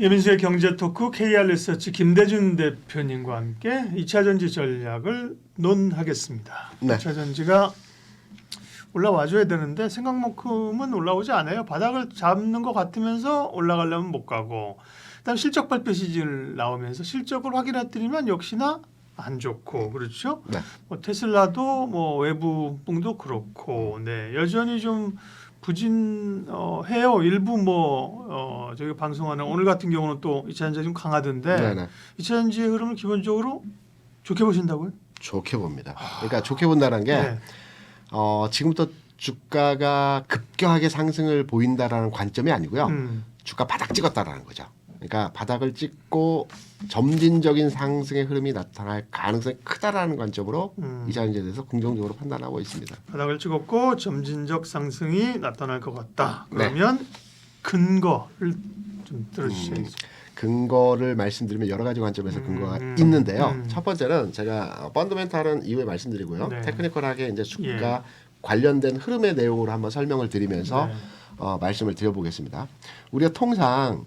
예민수의 경제토크 KR리서치 김대준 대표님과 함께 2차전지 전략을 논하겠습니다. 네. 2차전지가 올라와줘야 되는데 생각만큼은 올라오지 않아요. 바닥을 잡는 것 같으면서 올라가려면 못 가고, 그다음 실적 발표 시즌을 나오면서 실적을 확인해드리면 역시나 안 좋고, 그렇죠? 네. 뭐 테슬라도 뭐 외부 붕도 그렇고, 네, 여전히 좀 부진해요. 일부 저기 방송하는 오늘 같은 경우는 또 2차전지 좀 강하던데, 네네. 2차전지의 흐름을 기본적으로 좋게 보신다고요? 좋게 봅니다. 그러니까 좋게 본다는 게 네. 지금부터 주가가 급격하게 상승을 보인다라는 관점이 아니고요. 주가 바닥 찍었다라는 거죠. 그러니까 바닥을 찍고 점진적인 상승의 흐름이 나타날 가능성이 크다라는 관점으로 이 자리에 대해서 긍정적으로 판단하고 있습니다. 바닥을 찍었고 점진적 상승이 나타날 것 같다. 네. 그러면 근거를 좀 들어주셔야죠. 근거를 말씀드리면 여러 가지 관점에서 근거가 있는데요. 첫 번째는 제가 펀더멘탈은 이후에 말씀드리고요. 네. 테크니컬하게 이제 주가 관련된 흐름의 내용으로 한번 설명을 드리면서 네. 말씀을 드려보겠습니다. 우리가 통상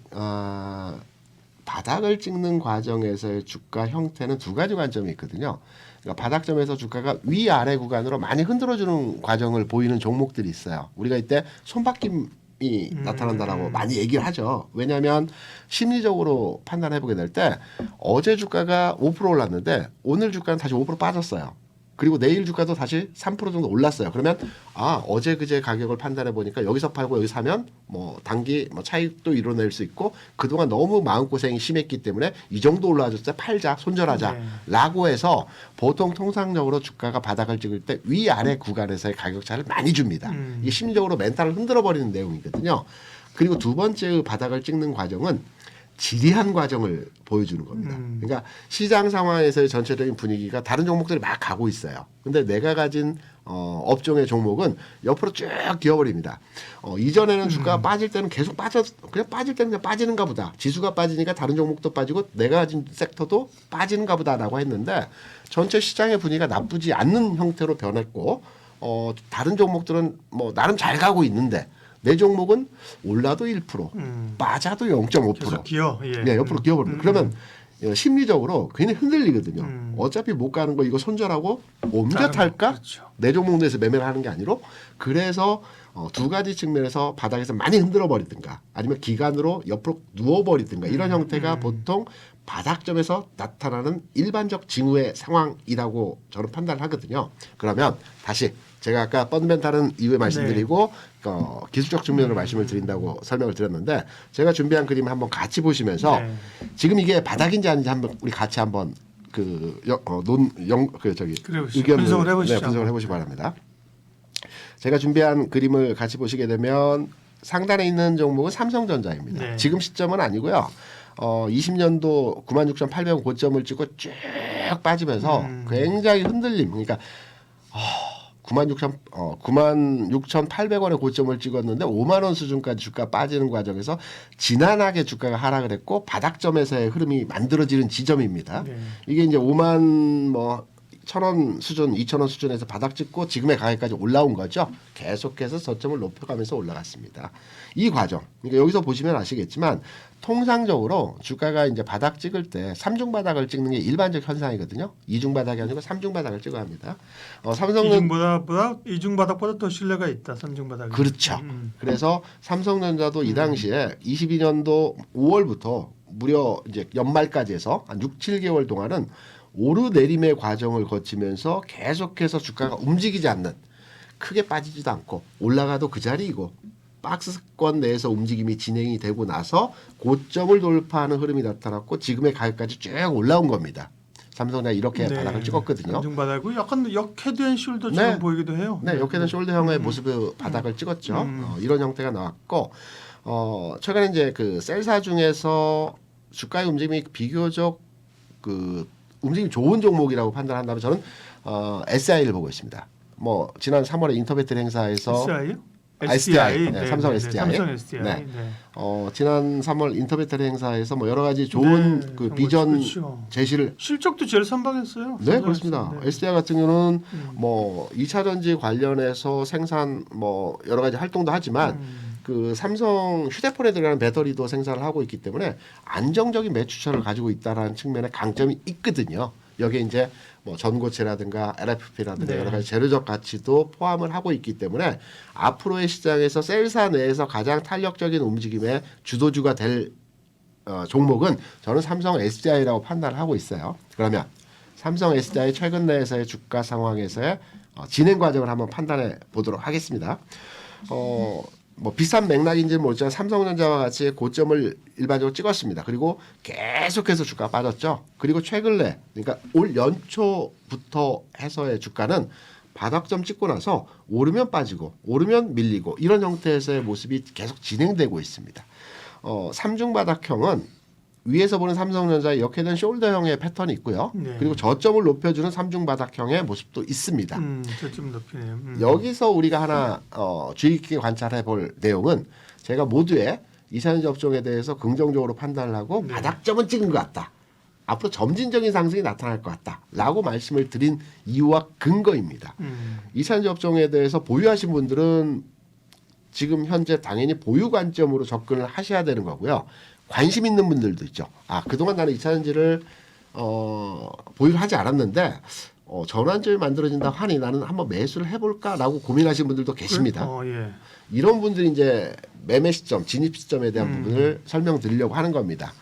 바닥을 찍는 과정에서의 주가 형태는 두 가지 관점이 있거든요. 그러니까 바닥점에서 주가가 위아래 구간으로 많이 흔들어주는 과정을 보이는 종목들이 있어요. 우리가 이때 손바뀜이 나타난다라고 많이 얘기를 하죠. 왜냐하면 심리적으로 판단해보게 될 때 어제 주가가 5% 올랐는데 오늘 주가는 다시 5% 빠졌어요. 그리고 내일 주가도 다시 3% 정도 올랐어요. 그러면 어제 그제 가격을 판단해 보니까 여기서 팔고 여기 사면 뭐 단기 차익도 이뤄낼 수 있고 그동안 너무 마음고생이 심했기 때문에 이 정도 올라왔을 때 팔자 손절하자라고 해서 보통 통상적으로 주가가 바닥을 찍을 때 위아래 구간에서의 가격 차를 많이 줍니다. 이게 심리적으로 멘탈을 흔들어 버리는 내용이거든요. 그리고 두 번째의 바닥을 찍는 과정은 지리한 과정을 보여주는 겁니다. 그러니까 시장 상황에서의 전체적인 분위기가 다른 종목들이 막 가고 있어요. 근데 내가 가진 업종의 종목은 옆으로 쭉 기어버립니다. 이전에는 주가가 빠질 때는 계속 그냥 빠질 때는 그냥 빠지는가 보다. 지수가 빠지니까 다른 종목도 빠지고 내가 가진 섹터도 빠지는가 보다라고 했는데 전체 시장의 분위기가 나쁘지 않는 형태로 변했고 다른 종목들은 뭐 나름 잘 가고 있는데 내 종목은 올라도 1%, 빠져도 0.5%. 계속 기어. 네, 옆으로 기어버립니다. 그러면 심리적으로 괜히 흔들리거든요. 어차피 못 가는 거 이거 손절하고 옮겨탈까? 그렇죠. 내 종목 내에서 매매를 하는 게 아니로 그래서 두 가지 측면에서 바닥에서 많이 흔들어 버리든가 아니면 기간으로 옆으로 누워버리든가 이런 형태가 보통 바닥점에서 나타나는 일반적 징후의 상황이라고 저는 판단을 하거든요. 그러면 다시 제가 아까 펀드멘탈은 이후에 말씀드리고 기술적 측면으로 말씀을 드린다고 설명을 드렸는데 제가 준비한 그림 한번 같이 보시면서 지금 이게 바닥인지 아닌지 한번 우리 같이 한번 의견을 분석을 해보시죠. 분석을 해보시기 바랍니다. 제가 준비한 그림을 같이 보시게 되면 상단에 있는 종목은 삼성전자입니다. 네. 지금 시점은 아니고요. 20년도 96,800원 고점을 찍고 쭉 빠지면서 굉장히 흔들림. 그러니까 96,800원의 고점을 찍었는데 5만 원 수준까지 주가 빠지는 과정에서 지난하게 주가가 하락을 했고 바닥점에서의 흐름이 만들어지는 지점입니다. 네. 이게 이제 5만 1,000원 수준, 2,000원 수준에서 바닥 찍고 지금의 가격까지 올라온 거죠. 계속해서 저점을 높여가면서 올라갔습니다. 이 과정, 그러니까 여기서 보시면 아시겠지만 통상적으로 주가가 이제 바닥 찍을 때 3중 바닥을 찍는 게 일반적 현상이거든요. 2중 바닥이 아니고 3중 바닥을 찍어야 합니다. 삼성은 이중 바닥보다 더 신뢰가 있다. 3중 바닥. 그렇죠. 그래서 삼성전자도 이 당시에 22년도 5월부터 무려 이제 연말까지 해서 한 6, 7개월 동안은 오르내림의 과정을 거치면서 계속해서 주가가 움직이지 않는 크게 빠지지도 않고 올라가도 그 자리이고 박스권 내에서 움직임이 진행이 되고 나서 고점을 돌파하는 흐름이 나타났고 지금의 가격까지 쭉 올라온 겁니다. 삼성전자 이렇게 바닥을 찍었거든요. 이중 바닥이고 약간 역헤드앤 숄더처럼 보이기도 해요. 네, 역헤드앤 숄더형의 모습의 바닥을 찍었죠. 이런 형태가 나왔고 최근에 이제 그 셀사 중에서 주가의 움직임이 비교적 움직임이 좋은 종목이라고 판단한다면 저는 SI를 보고 있습니다. 뭐 지난 3월에 인터배틀 행사에서 SI요? SDI, 네, 삼성 네, SDI. 삼성 SDI. 네. 네. 지난 3월 인터배틀 행사에서 뭐 여러 가지 좋은 그 비전 그렇죠. 제시를 실적도 제일 선방했어요. 네, 그렇습니다. 네. SDI 같은 경우는 뭐 2차 전지 관련해서 생산 뭐 여러 가지 활동도 하지만 그 삼성 휴대폰에 들어가는 배터리도 생산을 하고 있기 때문에 안정적인 매출처를 가지고 있다라는 측면에 강점이 있거든요. 여기에 이제 뭐 전고체라든가 LFP라든가 네. 여러 가지 재료적 가치도 포함을 하고 있기 때문에 앞으로의 시장에서 셀사 내에서 가장 탄력적인 움직임의 주도주가 될 종목은 저는 삼성 SDI라고 판단을 하고 있어요. 그러면 삼성 SDI 최근 내에서의 주가 상황에서의 진행 과정을 한번 판단해 보도록 하겠습니다. 뭐 비싼 맥락인지는 모르지만 삼성전자와 같이 고점을 일반적으로 찍었습니다. 그리고 계속해서 주가 빠졌죠. 그리고 최근에 그러니까 올 연초부터 해서의 주가는 바닥점 찍고 나서 오르면 빠지고 오르면 밀리고 이런 형태에서의 모습이 계속 진행되고 있습니다. 삼중 바닥형은 위에서 보는 삼성전자의 역회전 숄더형의 패턴이 있고요. 네. 그리고 저점을 높여주는 삼중 바닥형의 모습도 있습니다. 저좀 높이네요. 여기서 우리가 하나 주의 깊게 관찰해 볼 내용은 제가 모두의 이사연자 업종에 대해서 긍정적으로 판단을 하고 네. 바닥점은 찍은 것 같다. 앞으로 점진적인 상승이 나타날 것 같다라고 말씀을 드린 이유와 근거입니다. 이사연자 업종에 대해서 보유하신 분들은 지금 현재 당연히 보유 관점으로 접근을 하셔야 되는 거고요. 관심 있는 분들도 있죠. 그동안 나는 이차전지를 보유를 하지 않았는데 전환점이 만들어진다 하니 나는 한번 매수를 해볼까라고 고민하시는 분들도 계십니다. 예. 이런 분들이 이제 매매 시점, 진입 시점에 대한 부분을 설명드리려고 하는 겁니다.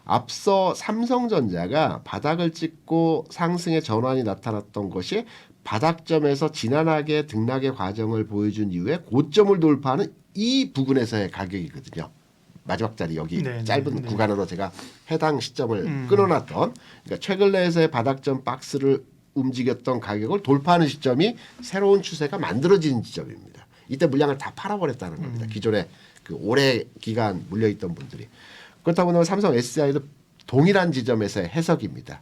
앞서 삼성전자가 바닥을 찍고 상승의 전환이 나타났던 것이 바닥점에서 지난하게 등락의 과정을 보여준 이후에 고점을 돌파하는 이 부분에서의 가격이거든요. 마지막 자리 여기 네, 짧은 네. 구간으로 제가 해당 시점을 끊어놨던 그러니까 최근 내에서의 바닥점 박스를 움직였던 가격을 돌파하는 시점이 새로운 추세가 만들어지는 지점입니다. 이때 물량을 다 팔아버렸다는 겁니다. 기존에 그 오래 기간 물려있던 분들이. 그렇다고 하면 삼성 SDI도 동일한 지점에서의 해석입니다.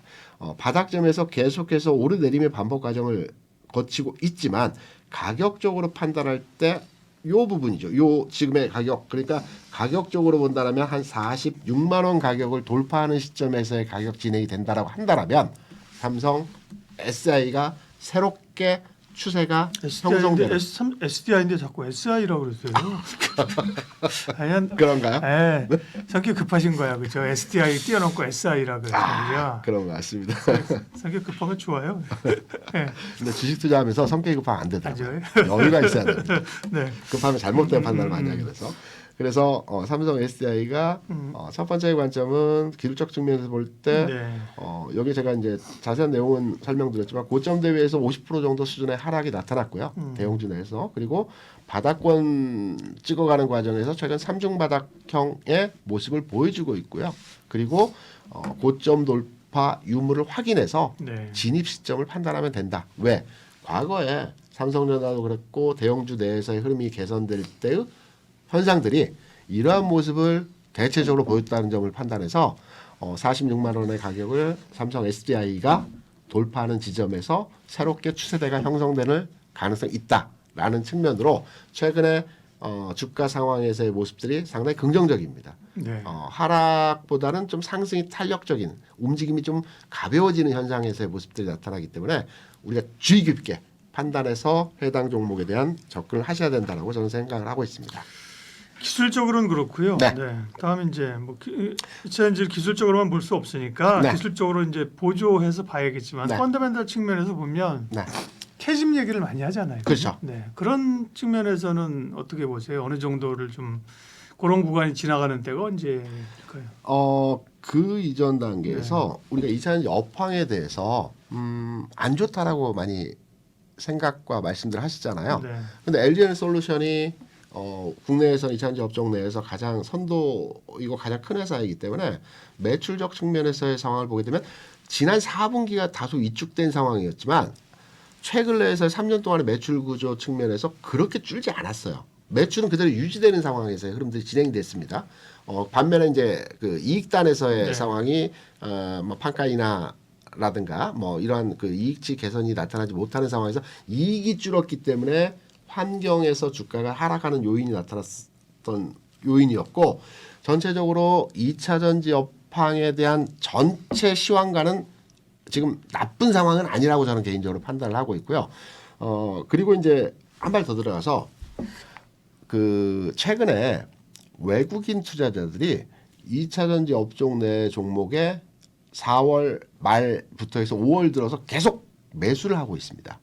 바닥점에서 계속해서 오르내림의 반복 과정을 거치고 있지만 가격적으로 판단할 때 요 부분이죠. 요 지금의 가격 그러니까 가격적으로 본다라면 한 46만 원 가격을 돌파하는 시점에서의 가격 진행이 된다라고 한다라면 삼성 SI가 새롭게 추세가 형성되는 SDI인데 자꾸 SI라고 그랬어요. 아니, 그런가요? 예, 성격 급하신 거야, 그죠? SDI 뛰어넘고 SI라 그랬거든요. 그런 것 같습니다. 성격 급한 건 좋아요. 예, 근데 주식 투자하면서 성격이 급하면 안 되더라고요. 맞아요. 여유가 있어야 됩니다. 네. 급하면 잘못된 판단을 많이 하게 돼서. 그래서 삼성 SDI가 첫 번째 관점은 기술적 측면에서 볼 때 네. 여기 제가 이제 자세한 내용은 설명드렸지만 고점 대비해서 50% 정도 수준의 하락이 나타났고요. 대형주 내에서. 그리고 바닥권 찍어가는 과정에서 최근 삼중 바닥형의 모습을 보여주고 있고요. 그리고 고점 돌파 유무를 확인해서 네. 진입 시점을 판단하면 된다. 왜? 과거에 삼성전자도 그랬고 대형주 내에서의 흐름이 개선될 때의 현상들이 이러한 모습을 대체적으로 보였다는 점을 판단해서 46만 원의 가격을 삼성 SDI가 돌파하는 지점에서 새롭게 추세대가 형성되는 가능성이 있다라는 측면으로 최근에 주가 상황에서의 모습들이 상당히 긍정적입니다. 네. 하락보다는 좀 상승이 탄력적인 움직임이 좀 가벼워지는 현상에서의 모습들이 나타나기 때문에 우리가 주의 깊게 판단해서 해당 종목에 대한 접근을 하셔야 된다고 저는 생각을 하고 있습니다. 기술적으로는 그렇고요. 네. 다음 이제 뭐 이차전지를 기술적으로만 볼 수 없으니까 네. 기술적으로 이제 보조해서 봐야겠지만 네. 펀더멘탈 측면에서 보면 네. 캐즘 얘기를 많이 하잖아요. 그렇죠. 네. 그런 측면에서는 어떻게 보세요? 어느 정도를 좀 그런 구간이 지나가는 때가 언제일까요? 그 이전 단계에서 우리가 이차전지 업황에 대해서 안 좋다라고 많이 생각과 말씀들 하시잖아요. 네. 근데 LG에너지 솔루션이 국내에서 이차전지 업종 내에서 가장 선도이고 가장 큰 회사이기 때문에 매출적 측면에서의 상황을 보게 되면 지난 4분기가 다소 위축된 상황이었지만 최근 내에서 3년 동안의 매출 구조 측면에서 그렇게 줄지 않았어요. 매출은 그대로 유지되는 상황에서의 흐름들이 진행됐습니다. 반면에 이제 그 이익단에서의 네. 상황이 뭐 판가이나라든가 뭐 이러한 그 이익치 개선이 나타나지 못하는 상황에서 이익이 줄었기 때문에 환경에서 주가가 하락하는 요인이 나타났던 요인이었고 전체적으로 2차전지 업황에 대한 전체 시황과는 지금 나쁜 상황은 아니라고 저는 개인적으로 판단을 하고 있고요. 그리고 이제 한 발 더 들어가서 그 최근에 외국인 투자자들이 2차전지 업종 내 종목에 4월 말부터 해서 5월 들어서 계속 매수를 하고 있습니다.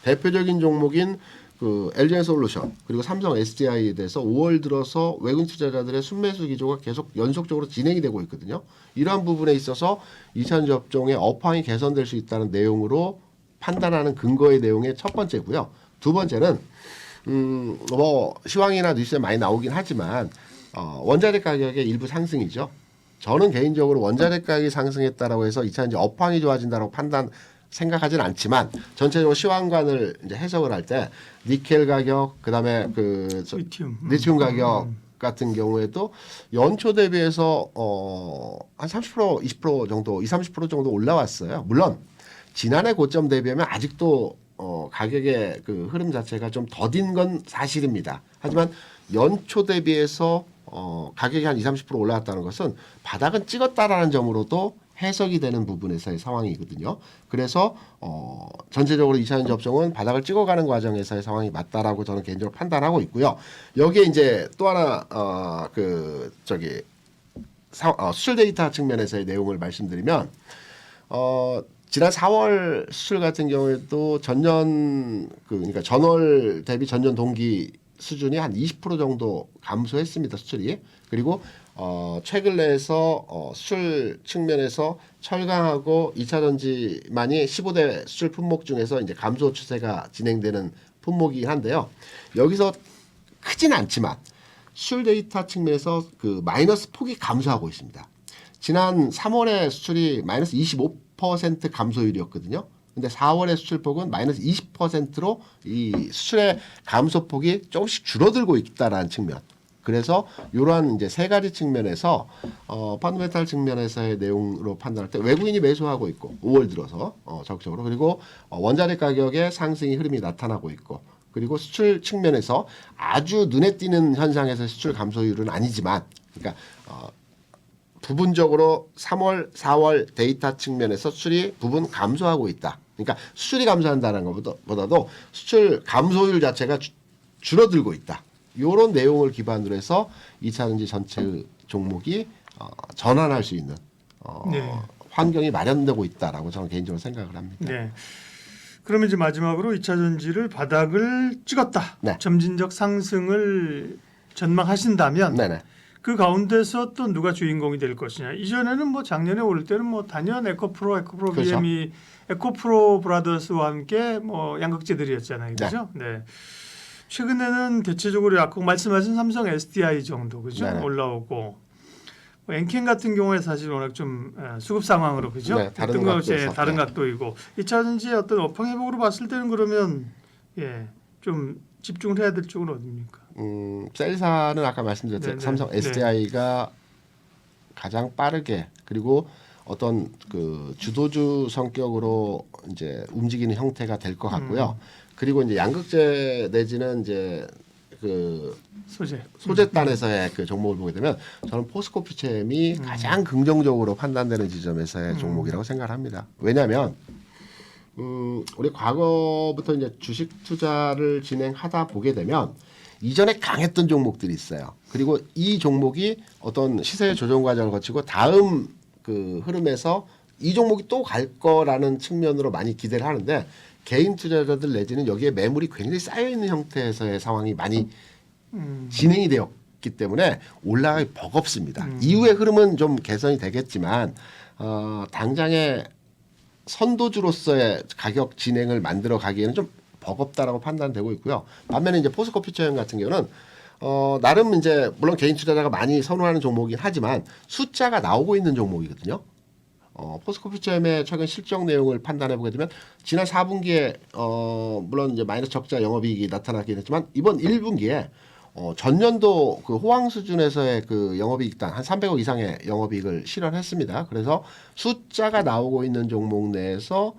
대표적인 종목인 그 LG엔솔루션 그리고 삼성 SDI에 대해서 5월 들어서 외국인 투자자들의 순매수 기조가 계속 연속적으로 진행이 되고 있거든요. 이러한 부분에 있어서 2차전지 업종의 업황이 개선될 수 있다는 내용으로 판단하는 근거의 내용의 첫 번째고요. 두 번째는 뭐 시황이나 뉴스에 많이 나오긴 하지만 원자재 가격의 일부 상승이죠. 저는 개인적으로 원자재 가격이 상승했다라고 해서 2차전지 업황이 좋아진다고 생각하진 않지만 전체적으로 시황관을 이제 해석을 할 때 니켈 가격 그다음에 리튬 가격 같은 경우에도 연초 대비해서 한 30% 20% 정도 20-30% 정도 올라왔어요. 물론 지난해 고점 대비하면 아직도 가격의 그 흐름 자체가 좀 더딘 건 사실입니다. 하지만 연초 대비해서 가격이 한 20-30% 올라왔다는 것은 바닥은 찍었다라는 점으로도 해석이 되는 부분에서의 상황이거든요. 그래서 전체적으로 2차전지 업종은 바닥을 찍어가는 과정에서의 상황이 맞다라고 저는 개인적으로 판단하고 있고요. 여기에 이제 또 하나 수출 데이터 측면에서의 내용을 말씀드리면 지난 4월 수출 같은 경우에도 전년 그러니까 전월 대비 전년 동기 수준이 한 20% 정도 감소했습니다. 수출이. 그리고 최근 내에서 수출 측면에서 철강하고 2차전지만이 15대 수출 품목 중에서 이제 감소 추세가 진행되는 품목이긴 한데요. 여기서 크진 않지만 수출 데이터 측면에서 그 마이너스 폭이 감소하고 있습니다. 지난 3월에 수출이 마이너스 25% 감소율이었거든요. 근데 4월의 수출폭은 마이너스 20%로 이 수출의 감소폭이 조금씩 줄어들고 있다라는 측면. 그래서 이러한 이제 세 가지 측면에서 펀더멘탈 측면에서의 내용으로 판단할 때 외국인이 매수하고 있고 5월 들어서 적극적으로 그리고 원자재 가격의 상승의 흐름이 나타나고 있고 그리고 수출 측면에서 아주 눈에 띄는 현상에서 수출 감소율은 아니지만 그러니까 부분적으로 3월, 4월 데이터 측면에서 수출이 부분 감소하고 있다. 그러니까 수출이 감소한다는 것보다도 수출 감소율 자체가 줄어들고 있다. 이런 내용을 기반으로 해서 2차전지 전체 종목이 전환할 수 있는 환경이 마련되고 있다라고 저는 개인적으로 생각을 합니다. 네. 그러면 이제 마지막으로 2차전지를 바닥을 찍었다. 네. 점진적 상승을 전망하신다면 네네. 그 가운데서 또 누가 주인공이 될 것이냐. 이전에는 뭐 작년에 오를 때는 뭐 단연 에코프로 그렇죠. BM이 에코프로 브라더스와 함께 뭐 양극재들이었잖아요. 그죠? 네. 최근에는 대체적으로 아까 말씀하신 삼성 SDI 정도 그죠? 네네. 올라오고 뭐 엔캔 같은 경우에 사실 워낙 좀 수급 상황으로 그죠? 네, 다른 각도에서. 다른 네. 각도이고 2차전지의 어떤 업황 회복으로 봤을 때는 그러면 좀 집중을 해야 될 쪽은 어디입니까? 셀사는 아까 말씀드렸죠. 네네. 삼성 SDI가 가장 빠르게 그리고 어떤 그 주도주 성격으로 이제 움직이는 형태가 될 것 같고요. 그리고 이제 양극재 내지는 이제 그 소재단에서의 그 종목을 보게 되면 저는 포스코 퓨체엠이 가장 긍정적으로 판단되는 지점에서의 종목이라고 생각을 합니다. 왜냐하면 우리 과거부터 이제 주식 투자를 진행하다 보게 되면 이전에 강했던 종목들이 있어요. 그리고 이 종목이 어떤 시세 조정 과정을 거치고 다음 그 흐름에서 이 종목이 또 갈 거라는 측면으로 많이 기대를 하는데 개인 투자자들 내지는 여기에 매물이 굉장히 쌓여 있는 형태에서의 상황이 많이 진행이 되었기 때문에 올라가기 버겁습니다. 이후의 흐름은 좀 개선이 되겠지만 당장의 선도주로서의 가격 진행을 만들어 가기에는 좀 버겁다라고 판단되고 있고요. 반면에 이제 포스코 퓨처엠 같은 경우는 나름 이제 물론 개인 투자자가 많이 선호하는 종목이긴 하지만 숫자가 나오고 있는 종목이거든요. 포스코 퓨처엠의 최근 실적 내용을 판단해 보게 되면 지난 4분기에 물론 이제 마이너스 적자 영업이익이 나타나긴 했지만 이번 1분기에 전년도 그 호황 수준에서의 그 영업이익당 한 300억 이상의 영업이익을 실현했습니다. 그래서 숫자가 나오고 있는 종목 내에서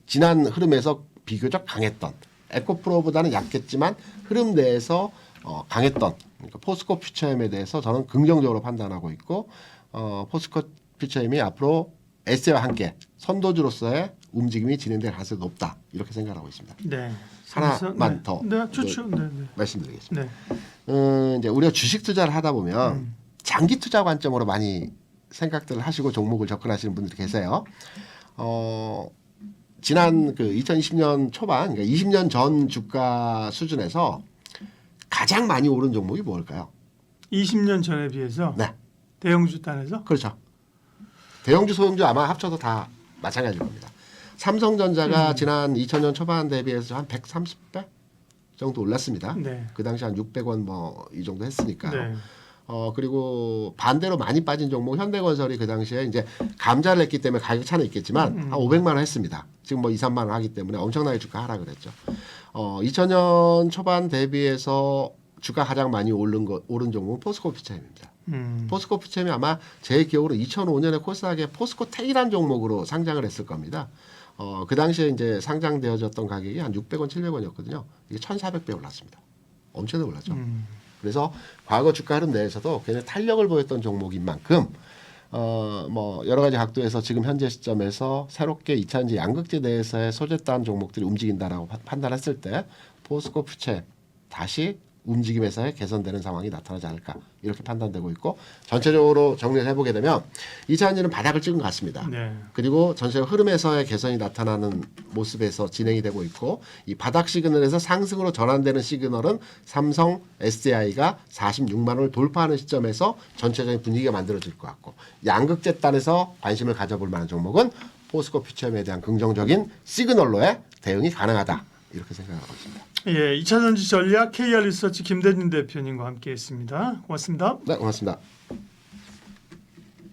지난 흐름에서 비교적 강했던 에코프로보다는 약했지만 흐름 내에서 강했던 그러니까 포스코 퓨처엠에 대해서 저는 긍정적으로 판단하고 있고 포스코 퓨처엠이 앞으로 에세와 함께 선도주로서의 움직임이 진행될 가능성이 높다. 이렇게 생각하고 있습니다. 네. 하나만 네. 더 네, 좋죠. 네, 네. 말씀드리겠습니다. 네. 이제 우리가 주식 투자를 하다 보면 장기 투자 관점으로 많이 생각들을 하시고 종목을 접근하시는 분들이 계세요. 지난 그 2020년 초반, 그러니까 20년 전 주가 수준에서 가장 많이 오른 종목이 뭘까요? 20년 전에 비해서 네, 대형주 단에서 그렇죠. 대형주, 소형주 아마 합쳐도 다 마찬가지일 겁니다. 삼성전자가 지난 2000년 초반 대비해서 한 130배 정도 올랐습니다. 네. 그 당시 한 600원 뭐 이 정도 했으니까. 네. 그리고 반대로 많이 빠진 종목 현대건설이 그 당시에 이제 감자를 했기 때문에 가격 차는 있겠지만 한 500만 원 했습니다. 지금 뭐 2, 3만 원 하기 때문에 엄청나게 주가 하락을 했죠. 2000년 초반 대비해서 주가 가장 많이 오른 종목은 포스코 피체입니다. 포스코 피체이 아마 제 기억으로 2005년에 코스닥에 포스코텍이라는 종목으로 상장을 했을 겁니다. 그 당시에 이제 상장되어졌던 가격이 한 600원, 700원이었거든요. 이게 1,400배 올랐습니다. 엄청나게 올랐죠. 그래서 과거 주가 흐름 내에서도 굉장히 탄력을 보였던 종목인 만큼 뭐 여러 가지 각도에서 지금 현재 시점에서 새롭게 2차전지 양극재 내에서의 소재단 종목들이 움직인다라고 판단했을 때 포스코 퓨체 다시 움직임에서의 개선되는 상황이 나타나지 않을까 이렇게 판단되고 있고 전체적으로 정리를 해보게 되면 2차전지는 바닥을 찍은 것 같습니다. 네. 그리고 전체적 흐름에서의 개선이 나타나는 모습에서 진행이 되고 있고 이 바닥 시그널에서 상승으로 전환되는 시그널은 삼성 SDI가 46만 원을 돌파하는 시점에서 전체적인 분위기가 만들어질 것 같고 양극재단에서 관심을 가져볼 만한 종목은 포스코 퓨처엠에 대한 긍정적인 시그널로의 대응이 가능하다 이렇게 생각하고 있습니다. 예, 2차전지 전략 KR 리서치 김대진 대표님과 함께했습니다. 고맙습니다. 네, 고맙습니다.